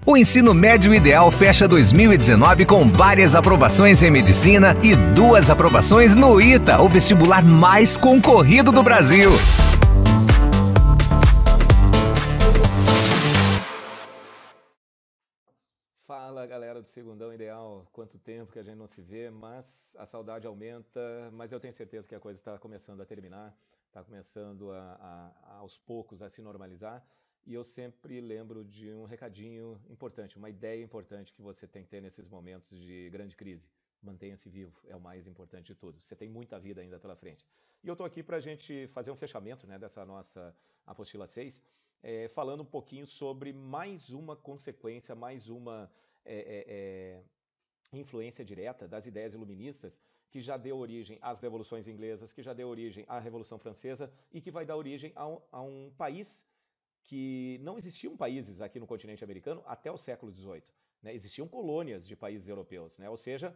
O ensino médio ideal fecha 2019 com várias aprovações em medicina e 2 aprovações no ITA, o vestibular mais concorrido do Brasil. Fala, galera do Segundão Ideal, quanto tempo que a gente não se vê, mas a saudade aumenta, mas eu tenho certeza que a coisa está começando a terminar, está começando aos poucos a se normalizar, e eu sempre lembro de um recadinho importante, uma ideia importante que você tem que ter nesses momentos de grande crise. Mantenha-se vivo, é o mais importante de tudo. Você tem muita vida ainda pela frente. E eu estou aqui para a gente fazer um fechamento, né, dessa nossa apostila 6, falando um pouquinho sobre mais uma consequência, mais uma influência direta das ideias iluministas que já deu origem às revoluções inglesas, que já deu origem à Revolução Francesa e que vai dar origem a um país que não existiam países aqui no continente americano até o século XVIII. Né? Existiam colônias de países europeus, né? Ou seja,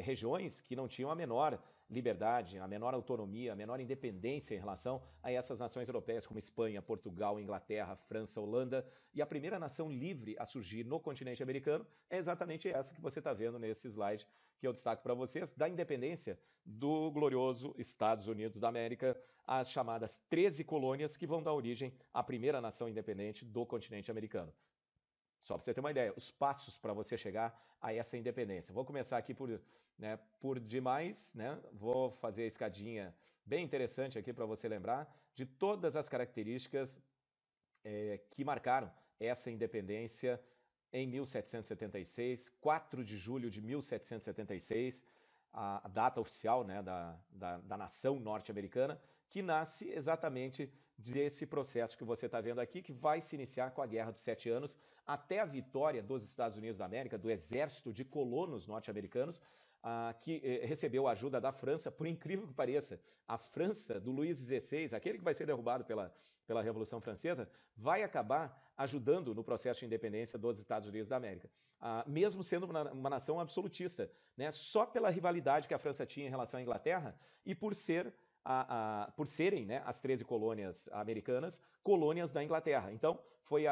regiões que não tinham a menor liberdade, a menor autonomia, a menor independência em relação a essas nações europeias como Espanha, Portugal, Inglaterra, França, Holanda. E a primeira nação livre a surgir no continente americano é exatamente essa que você está vendo nesse slide que eu destaco para vocês, da independência do glorioso Estados Unidos da América, as chamadas 13 colônias que vão dar origem à primeira nação independente do continente americano. Só para você ter uma ideia, os passos para você chegar a essa independência. Vou começar aqui por demais, né? Vou fazer a escadinha bem interessante aqui para você lembrar de todas as características que marcaram essa independência em 1776, 4 de julho de 1776, a data oficial, né, da nação norte-americana, que nasce exatamente desse processo que você está vendo aqui, que vai se iniciar com a Guerra dos 7 Anos, até a vitória dos Estados Unidos da América, do exército de colonos norte-americanos, que recebeu a ajuda da França, por incrível que pareça. A França, do Luís XVI, aquele que vai ser derrubado pela Revolução Francesa, vai acabar ajudando no processo de independência dos Estados Unidos da América. Mesmo sendo uma nação absolutista, né? Só pela rivalidade que a França tinha em relação à Inglaterra e por serem, né, as 13 colônias americanas, colônias da Inglaterra. Então, foi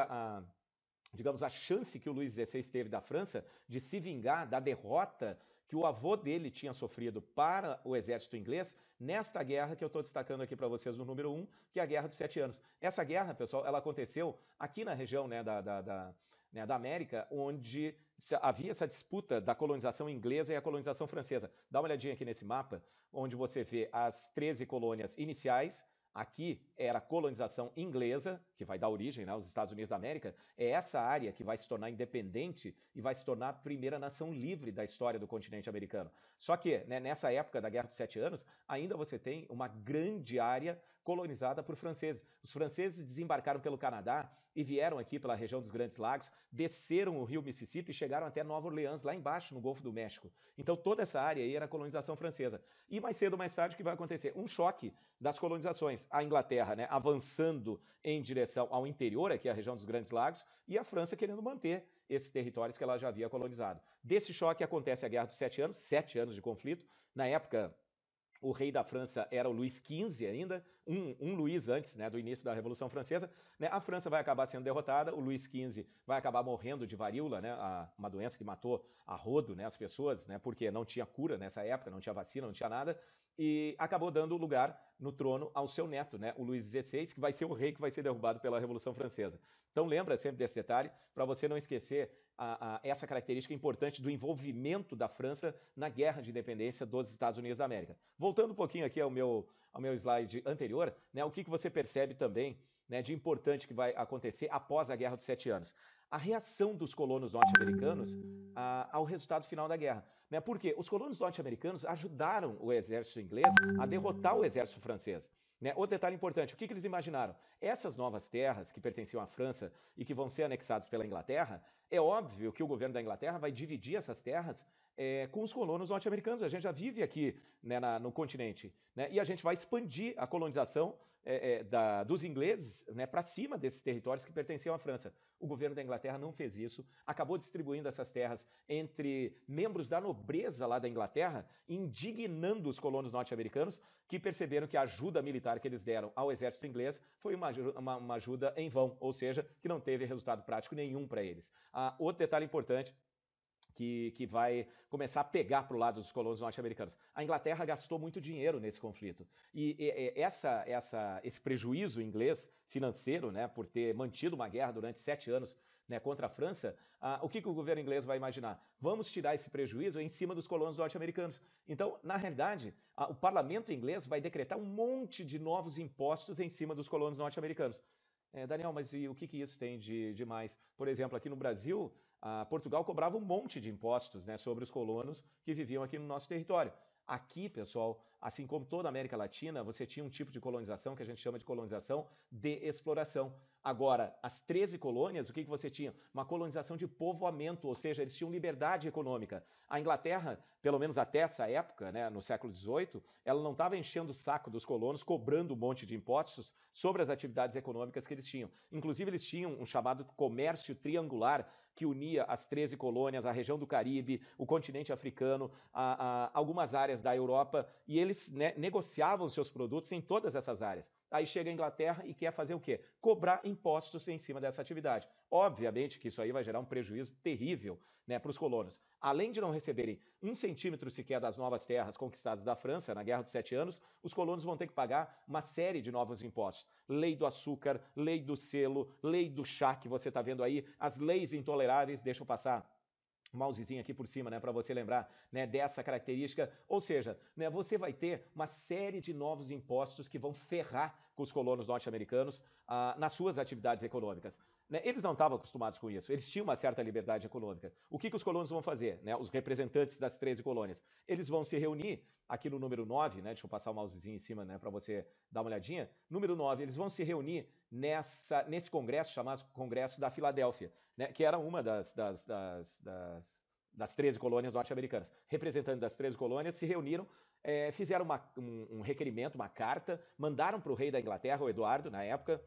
digamos, a chance que o Luís XVI teve da França de se vingar da derrota que o avô dele tinha sofrido para o exército inglês nesta guerra que eu estou destacando aqui para vocês no número 1, que é a Guerra dos 7 Anos. Essa guerra, pessoal, ela aconteceu aqui na região, né, da América, onde havia essa disputa da colonização inglesa e a colonização francesa. Dá uma olhadinha aqui nesse mapa, onde você vê as 13 colônias iniciais. Aqui era a colonização inglesa, que vai dar origem, né, aos Estados Unidos da América. É essa área que vai se tornar independente e vai se tornar a primeira nação livre da história do continente americano. Só que, né, nessa época da Guerra dos 7 Anos, ainda você tem uma grande área colonizada por franceses. Os franceses desembarcaram pelo Canadá e vieram aqui pela região dos Grandes Lagos, desceram o rio Mississippi e chegaram até Nova Orleans, lá embaixo, no Golfo do México. Então toda essa área aí era colonização francesa. E mais cedo ou mais tarde o que vai acontecer? Um choque das colonizações. A Inglaterra, né, avançando em direção ao interior, aqui a região dos Grandes Lagos, e a França querendo manter esses territórios que ela já havia colonizado. Desse choque acontece a Guerra dos 7 Anos, 7 anos de conflito. Na época, o rei da França era o Luís XV ainda, um Luís antes, né, do início da Revolução Francesa. Né? A França vai acabar sendo derrotada, o Luís XV vai acabar morrendo de varíola, né, uma doença que matou a rodo, né, as pessoas, né, porque não tinha cura nessa época, não tinha vacina, não tinha nada, e acabou dando lugar no trono ao seu neto, né, o Luís XVI, que vai ser o rei que vai ser derrubado pela Revolução Francesa. Então lembra sempre desse detalhe, para você não esquecer essa característica importante do envolvimento da França na guerra de independência dos Estados Unidos da América. Voltando um pouquinho aqui ao meu slide anterior, né, o que você percebe também, né, de importante que vai acontecer após a Guerra dos 7 Anos? A reação dos colonos norte-americanos ao resultado final da guerra. Né? Porque os colonos norte-americanos ajudaram o exército inglês a derrotar o exército francês. Né? Outro detalhe importante, o que eles imaginaram? Essas novas terras que pertenciam à França e que vão ser anexadas pela Inglaterra, é óbvio que o governo da Inglaterra vai dividir essas terras com os colonos norte-americanos. A gente já vive aqui, né, no continente, né, e a gente vai expandir a colonização dos ingleses, né, para cima desses territórios que pertenciam à França. O governo da Inglaterra não fez isso, acabou distribuindo essas terras entre membros da nobreza lá da Inglaterra, indignando os colonos norte-americanos, que perceberam que a ajuda militar que eles deram ao exército inglês foi uma ajuda em vão, ou seja, que não teve resultado prático nenhum para eles. Outro detalhe importante que vai começar a pegar para o lado dos colonos norte-americanos. A Inglaterra gastou muito dinheiro nesse conflito. E esse prejuízo inglês financeiro, né, por ter mantido uma guerra durante 7 anos, né, contra a França, o que o governo inglês vai imaginar? Vamos tirar esse prejuízo em cima dos colonos norte-americanos. Então, na realidade, o parlamento inglês vai decretar um monte de novos impostos em cima dos colonos norte-americanos. Daniel, mas e o que isso tem de mais? Por exemplo, aqui no Brasil, Portugal cobrava um monte de impostos, né, sobre os colonos que viviam aqui no nosso território. Aqui, pessoal, assim como toda a América Latina, você tinha um tipo de colonização que a gente chama de colonização de exploração. Agora, as 13 colônias, o que você tinha? Uma colonização de povoamento, ou seja, eles tinham liberdade econômica. A Inglaterra, pelo menos até essa época, né, no século XVIII, ela não estava enchendo o saco dos colonos, cobrando um monte de impostos sobre as atividades econômicas que eles tinham. Inclusive, eles tinham um chamado comércio triangular, que unia as 13 colônias, a região do Caribe, o continente africano, algumas áreas da Europa, e eles, né, negociavam seus produtos em todas essas áreas. Aí chega a Inglaterra e quer fazer o quê? Cobrar impostos em cima dessa atividade. Obviamente que isso aí vai gerar um prejuízo terrível, né, para os colonos. Além de não receberem 1 centímetro sequer das novas terras conquistadas da França na Guerra dos 7 Anos, os colonos vão ter que pagar uma série de novos impostos. Lei do açúcar, lei do selo, lei do chá que você está vendo aí, as leis intoleráveis, deixa eu passar um mousezinho aqui por cima, né, para você lembrar, né, dessa característica. Ou seja, né, você vai ter uma série de novos impostos que vão ferrar com os colonos norte-americanos nas suas atividades econômicas. Né, eles não estavam acostumados com isso, eles tinham uma certa liberdade econômica. O que os colonos vão fazer? Né, os representantes das 13 colônias, eles vão se reunir aqui no número 9, né, deixa eu passar o mousezinho em cima, né, para você dar uma olhadinha. Número 9, eles vão se reunir nesse congresso chamado Congresso da Filadélfia, né, que era uma das 13 colônias norte-americanas. Representantes das 13 colônias se reuniram, fizeram um requerimento, uma carta, mandaram para o rei da Inglaterra, o Eduardo, na época.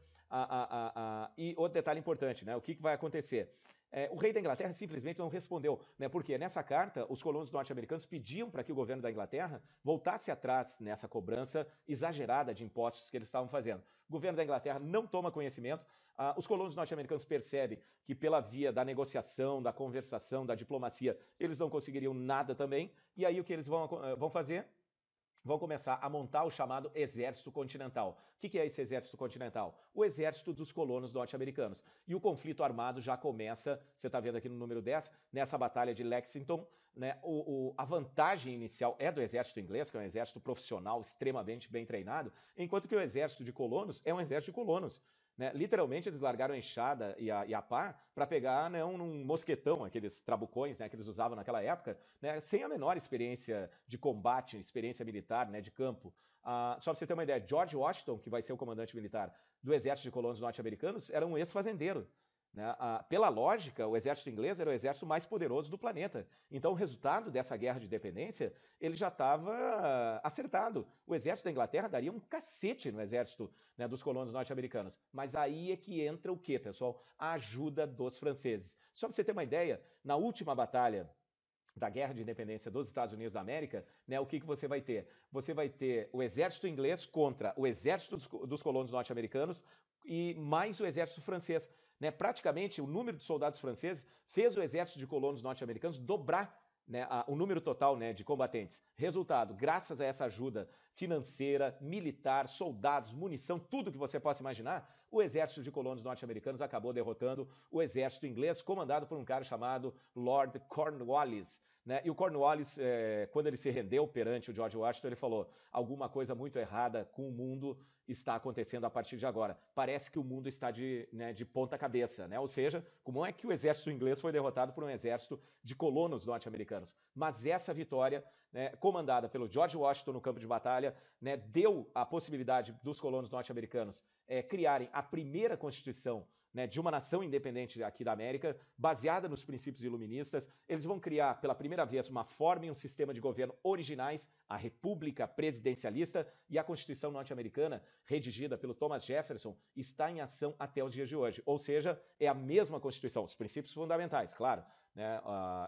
E outro detalhe importante, né, o que vai acontecer? O rei da Inglaterra simplesmente não respondeu, né, porque nessa carta os colonos norte-americanos pediam para que o governo da Inglaterra voltasse atrás nessa cobrança exagerada de impostos que eles estavam fazendo. O governo da Inglaterra não toma conhecimento. Os colonos norte-americanos percebem que pela via da negociação, da conversação, da diplomacia, eles não conseguiriam nada também. E aí o que eles vão fazer? Vão começar a montar o chamado Exército Continental. O que é esse Exército Continental? O exército dos colonos norte-americanos. E o conflito armado já começa, você está vendo aqui no número 10, nessa batalha de Lexington, né? A vantagem inicial é do exército inglês, que é um exército profissional, extremamente bem treinado, enquanto que o exército de colonos é um exército de colonos. Né? Literalmente, eles largaram a enxada e a pá para pegar, né, um mosquetão, aqueles trabucões, né, que eles usavam naquela época, né, sem a menor experiência de combate, experiência militar, né, de campo. Só para você ter uma ideia, George Washington, que vai ser o comandante militar do exército de colonos norte-americanos, era um ex-fazendeiro. Né? Pela lógica, o exército inglês era o exército mais poderoso do planeta. Então, o resultado dessa guerra de independência, ele já estava acertado. O exército da Inglaterra daria um cacete no exército, né, dos colonos norte-americanos. Mas aí é que entra o quê, pessoal? A ajuda dos franceses. Só para você ter uma ideia, na última batalha da Guerra de Independência dos Estados Unidos da América, né, o que você vai ter? Você vai ter o exército inglês contra o exército dos colonos norte-americanos e mais o exército francês. Né, praticamente o número de soldados franceses fez o exército de colonos norte-americanos dobrar, né, o número total, né, de combatentes. Resultado, graças a essa ajuda financeira, militar, soldados, munição, tudo que você possa imaginar, o exército de colonos norte-americanos acabou derrotando o exército inglês, comandado por um cara chamado Lord Cornwallis. Né? E o Cornwallis, quando ele se rendeu perante o George Washington, ele falou: alguma coisa muito errada com o mundo está acontecendo a partir de agora. Parece que o mundo está de ponta cabeça. Né? Ou seja, como é que o exército inglês foi derrotado por um exército de colonos norte-americanos? Mas essa vitória, né, comandada pelo George Washington no campo de batalha, né, deu a possibilidade dos colonos norte-americanos criarem a primeira Constituição, né, de uma nação independente aqui da América, baseada nos princípios iluministas. Eles vão criar pela primeira vez uma forma e um sistema de governo originais, a República Presidencialista, e a Constituição norte-americana, redigida pelo Thomas Jefferson, está em ação até os dias de hoje. Ou seja, é a mesma Constituição, os princípios fundamentais, claro. Né,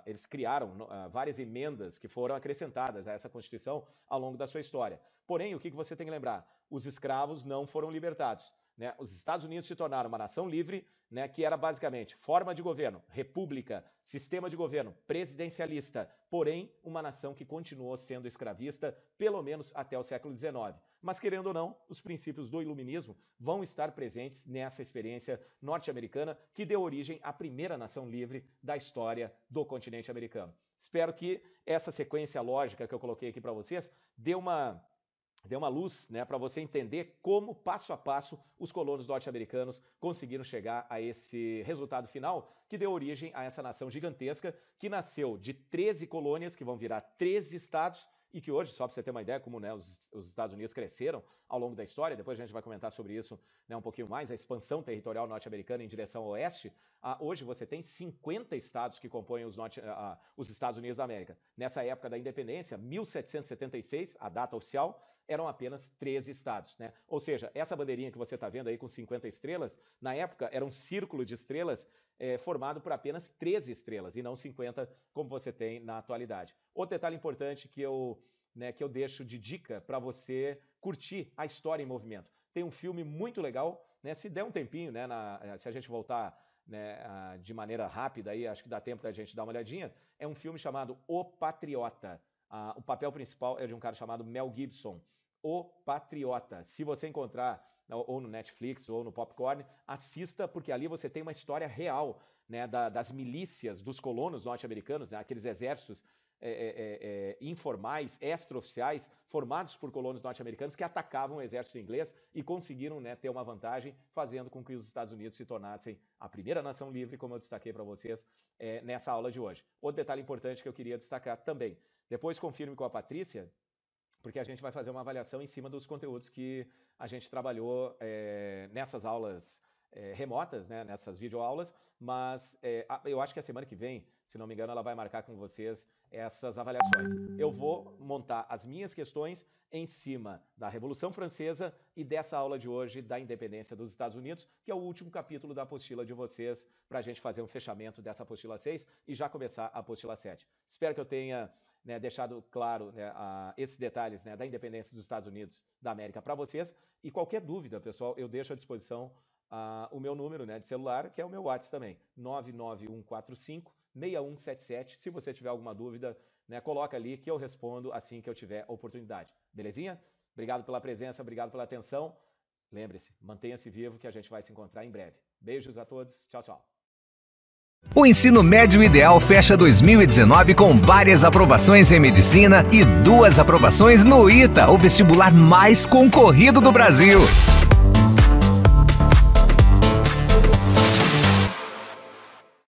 eles criaram várias emendas que foram acrescentadas a essa Constituição ao longo da sua história. Porém, o que você tem que lembrar? Os escravos não foram libertados. Né? Os Estados Unidos se tornaram uma nação livre, né, que era basicamente forma de governo, república, sistema de governo presidencialista, porém uma nação que continuou sendo escravista, pelo menos até o século XIX. Mas, querendo ou não, os princípios do iluminismo vão estar presentes nessa experiência norte-americana que deu origem à primeira nação livre da história do continente americano. Espero que essa sequência lógica que eu coloquei aqui para vocês dê uma luz, né, para você entender como, passo a passo, os colonos norte-americanos conseguiram chegar a esse resultado final que deu origem a essa nação gigantesca que nasceu de 13 colônias, que vão virar 13 estados, e que hoje, só para você ter uma ideia como, né, os Estados Unidos cresceram ao longo da história, depois a gente vai comentar sobre isso, né, um pouquinho mais, a expansão territorial norte-americana em direção ao oeste. Hoje você tem 50 estados que compõem os Estados Unidos da América. Nessa época da independência, 1776, a data oficial, eram apenas 13 estados, né? Ou seja, essa bandeirinha que você está vendo aí com 50 estrelas, na época era um círculo de estrelas formado por apenas 13 estrelas e não 50 como você tem na atualidade. Outro detalhe importante que eu deixo de dica para você curtir a história em movimento. Tem um filme muito legal, né? Se der um tempinho, né, se a gente voltar, né, de maneira rápida, aí, acho que dá tempo da gente dar uma olhadinha, é um filme chamado O Patriota. O papel principal é de um cara chamado Mel Gibson. O Patriota. Se você encontrar ou no Netflix ou no Popcorn, assista, porque ali você tem uma história real, né, das milícias dos colonos norte-americanos, né, aqueles exércitos informais, extraoficiais, formados por colonos norte-americanos que atacavam o exército inglês e conseguiram, né, ter uma vantagem, fazendo com que os Estados Unidos se tornassem a primeira nação livre, como eu destaquei para vocês nessa aula de hoje. Outro detalhe importante que eu queria destacar também. Depois confirme com a Patrícia, porque a gente vai fazer uma avaliação em cima dos conteúdos que a gente trabalhou nessas aulas remotas, né, nessas videoaulas, mas eu acho que a semana que vem, se não me engano, ela vai marcar com vocês essas avaliações. Eu vou montar as minhas questões em cima da Revolução Francesa e dessa aula de hoje da independência dos Estados Unidos, que é o último capítulo da apostila de vocês, para a gente fazer um fechamento dessa apostila 6 e já começar a apostila 7. Espero que eu tenha, né, deixado claro, né, esses detalhes, né, da independência dos Estados Unidos da América para vocês. E qualquer dúvida, pessoal, eu deixo à disposição o meu número, né, de celular, que é o meu WhatsApp também, 99145-6177. Se você tiver alguma dúvida, né, coloca ali que eu respondo assim que eu tiver oportunidade. Belezinha? Obrigado pela presença, obrigado pela atenção. Lembre-se, mantenha-se vivo que a gente vai se encontrar em breve. Beijos a todos, tchau, tchau. O Ensino Médio Ideal fecha 2019 com várias aprovações em medicina e 2 aprovações no ITA, o vestibular mais concorrido do Brasil.